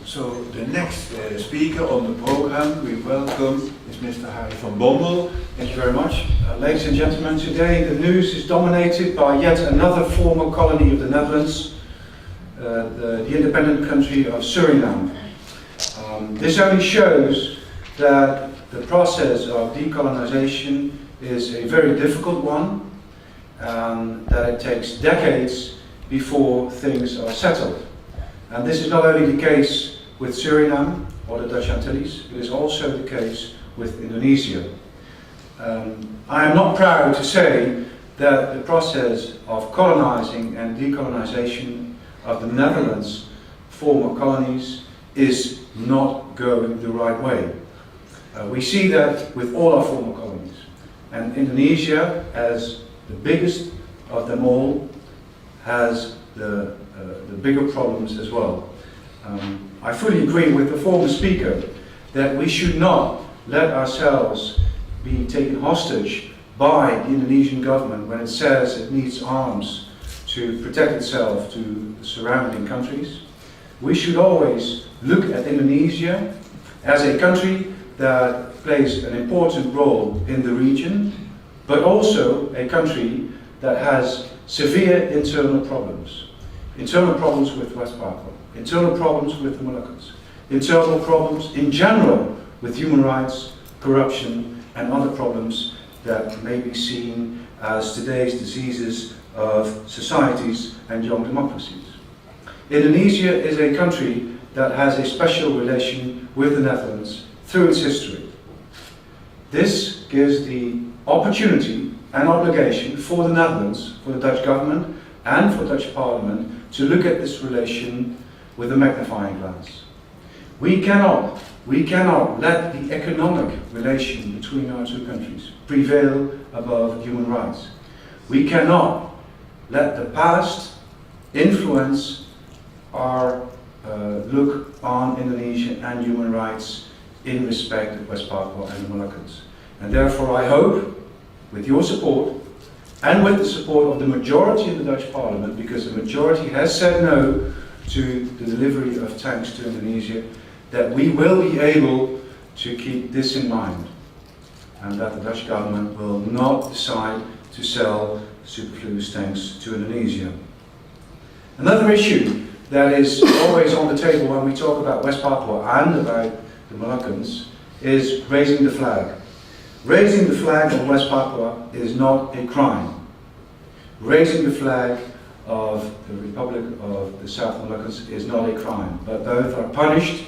So the next speaker on the program we welcome is Mr. Harry van Bommel. Thank you very much. Ladies and gentlemen, today the news is dominated by yet another former colony of the Netherlands, the independent country of Suriname. This only shows that the process of decolonization is a very difficult one, that it takes decades before things are settled. And this is not only the case with Suriname or the Dutch Antilles, it is also the case with Indonesia. I am not proud to say that the process of colonizing and decolonization of the Netherlands' former colonies is not going the right way. We see that with all our former colonies. And Indonesia, as the biggest of them all, has the bigger problems as well. I fully agree with the former speaker that we should not let ourselves be taken hostage by the Indonesian government when it says it needs arms to protect itself to the surrounding countries. We should always look at Indonesia as a country that plays an important role in the region, but also a country that has severe internal problems. Internal problems with West Papua, internal problems with the Moluccas, internal problems in general with human rights, corruption, and other problems that may be seen as today's diseases of societies and young democracies. Indonesia is a country that has a special relation with the Netherlands through its history. This gives the opportunity and obligation for the Netherlands, for the Dutch government and for the Dutch Parliament to look at this relation with a magnifying glass. We cannot let the economic relation between our two countries prevail above human rights. We cannot let the past influence our look on Indonesia and human rights in respect of West Papua and the Moluccas. And therefore I hope, with your support, and with the support of the majority in the Dutch Parliament, because the majority has said no to the delivery of tanks to Indonesia, that we will be able to keep this in mind, and that the Dutch government will not decide to sell superfluous tanks to Indonesia. Another issue that is always on the table when we talk about West Papua and about the Moluccans is raising the flag. Raising the flag of West Papua is not a crime. Raising the flag of the Republic of the South Moluccas is not a crime, but both are punished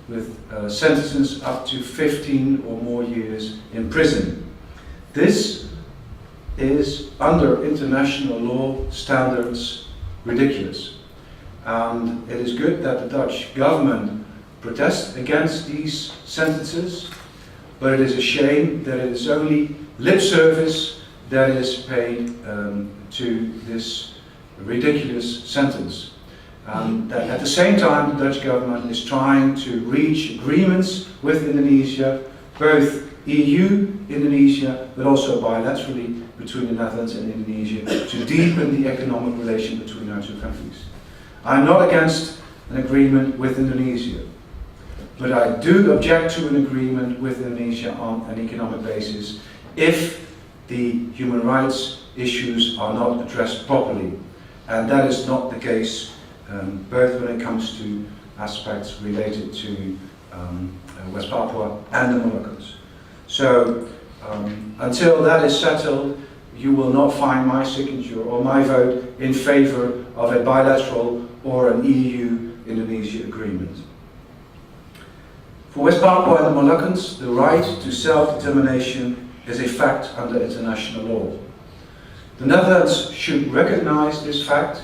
with sentences up to 15 or more years in prison. This is, under international law standards, ridiculous. And it is good that the Dutch government protests against these sentences, but it is a shame that it is only lip service that is paid to this ridiculous sentence. That at the same time the Dutch government is trying to reach agreements with Indonesia, both EU, Indonesia, but also bilaterally between the Netherlands and Indonesia, to deepen the economic relation between our two countries. I'm not against an agreement with Indonesia, but I do object to an agreement with Indonesia on an economic basis if the human rights issues are not addressed properly. And that is not the case, both when it comes to aspects related to West Papua and the Moluccas. So until that is settled, you will not find my signature or my vote in favor of a bilateral or an EU-Indonesia agreement. For West Papua and the Moluccans, the right to self-determination is a fact under international law. The Netherlands should recognize this fact,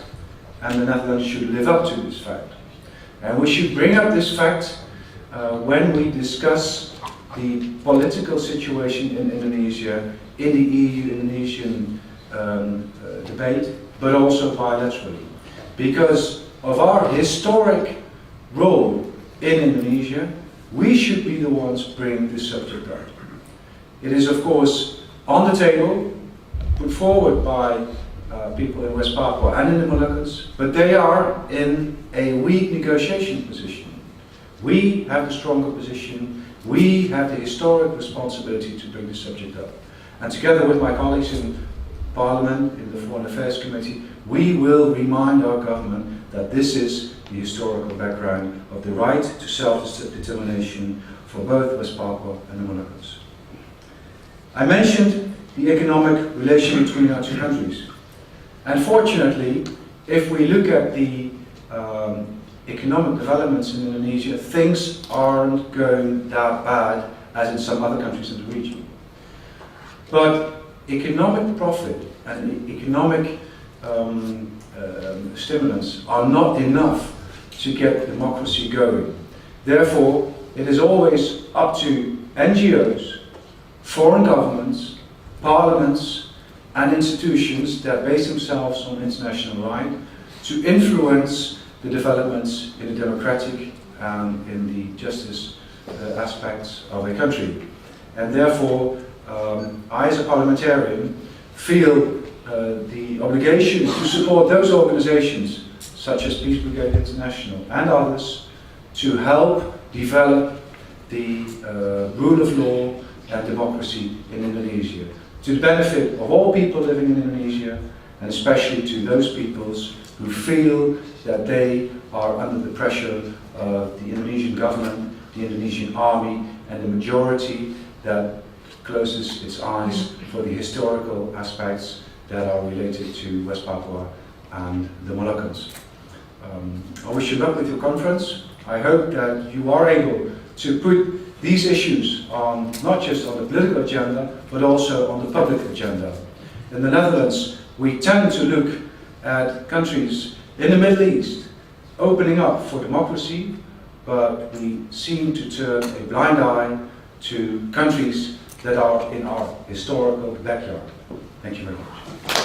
and the Netherlands should live up to this fact. And we should bring up this fact when we discuss the political situation in Indonesia, in the EU-Indonesian debate, but also bilaterally. Because of our historic role in Indonesia, we should be the ones bringing this subject up. It is, of course, on the table, put forward by people in West Papua and in the Moluccas, but they are in a weak negotiation position. We have the stronger position. We have the historic responsibility to bring the subject up. And together with my colleagues in Parliament, in the Foreign Affairs Committee, we will remind our government that this is the historical background of the right to self-determination for both West Papua and the Moluccas. I mentioned the economic relation between our two countries. Unfortunately, if we look at the economic developments in Indonesia, things aren't going that bad as in some other countries in the region. But economic profit and economic stimulants are not enough to get democracy going. Therefore, it is always up to NGOs, foreign governments, parliaments, and institutions that base themselves on international right to influence the developments in the democratic and in the justice aspects of a country. And therefore, I as a parliamentarian feel the obligation to support those organizations such as Peace Brigade International and others to help develop the rule of law and democracy in Indonesia, to the benefit of all people living in Indonesia, and especially to those peoples who feel that they are under the pressure of the Indonesian government, the Indonesian army, and the majority that closes its eyes for the historical aspects that are related to West Papua and the Moluccans. I wish you luck with your conference. I hope that you are able to put these issues on, not just on the political agenda, but also on the public agenda. In the Netherlands, we tend to look at countries in the Middle East opening up for democracy, but we seem to turn a blind eye to countries that are in our historical backyard. Thank you very much.